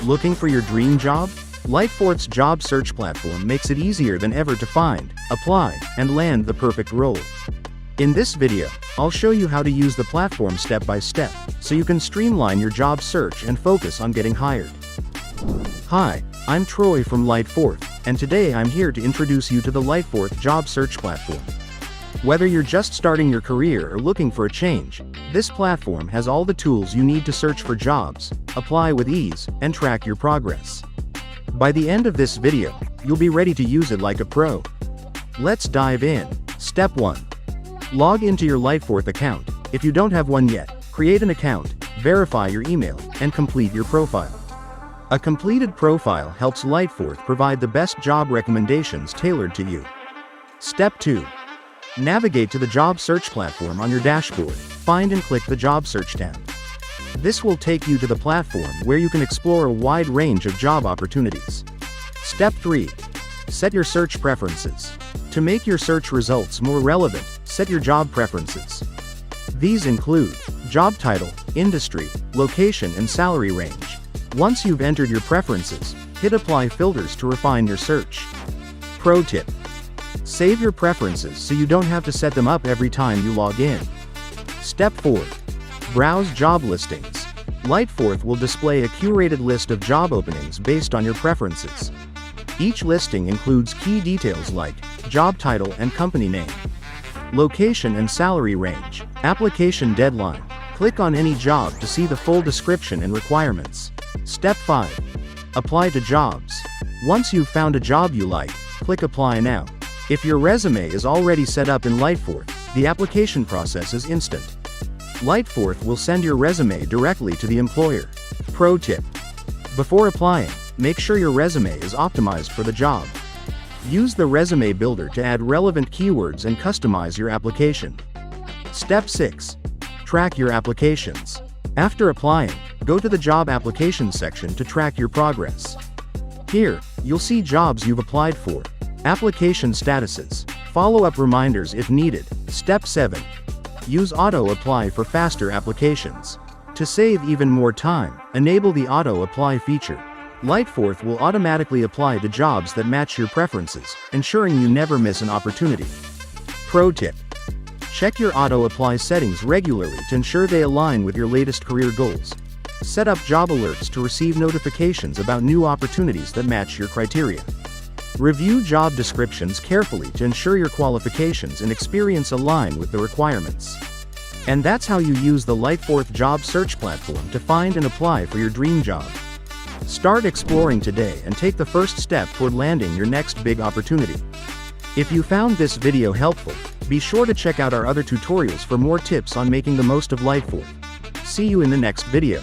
Looking for your dream job? Lightforth's job search platform makes it easier than ever to find, apply, and land the perfect role. In this video, I'll show you how to use the platform step by step, so you can streamline your job search and focus on getting hired. Hi, I'm Troy from Lightforth, and today I'm here to introduce you to the Lightforth job search platform. Whether you're just starting your career or looking for a change, this platform has all the tools you need to search for jobs, apply with ease, and track your progress. By the end of this video, you'll be ready to use it like a pro. Let's dive in. Step 1. Log into your Lightforth account. If you don't have one yet, create an account, verify your email, and complete your profile. A completed profile helps Lightforth provide the best job recommendations tailored to you. Step 2. Navigate to the job search platform on your dashboard, find and click the job search tab. This will take you to the platform where you can explore a wide range of job opportunities. Step 3. Set your search preferences. To make your search results more relevant, set your job preferences. These include job title, industry, location, and salary range. Once you've entered your preferences, hit Apply Filters to refine your search. Pro tip: save your preferences so you don't have to set them up every time you log in. Step 4. Browse job listings. Lightforth will display a curated list of job openings based on your preferences. Each listing includes key details like job title and company name, location and salary range, application deadline. Click on any job to see the full description and requirements. Step 5. Apply to jobs. Once you've found a job you like, click Apply Now. If your resume is already set up in Lightforth, the application process is instant. Lightforth will send your resume directly to the employer. Pro tip: before applying, make sure your resume is optimized for the job. Use the resume builder to add relevant keywords and customize your application. Step 6. Track your applications. After applying, go to the job application section to track your progress. Here, you'll see jobs you've applied for, application statuses, follow-up reminders if needed. Step 7. Use Auto Apply for faster applications. To save even more time, enable the Auto Apply feature. Lightforth will automatically apply to jobs that match your preferences, ensuring you never miss an opportunity. Pro tip: check your Auto Apply settings regularly to ensure they align with your latest career goals. Set up job alerts to receive notifications about new opportunities that match your criteria. Review job descriptions carefully to ensure your qualifications and experience align with the requirements. And that's how you use the Lightforth job search platform to find and apply for your dream job. Start exploring today and take the first step toward landing your next big opportunity. If you found this video helpful, be sure to check out our other tutorials for more tips on making the most of Lightforth. See you in the next video.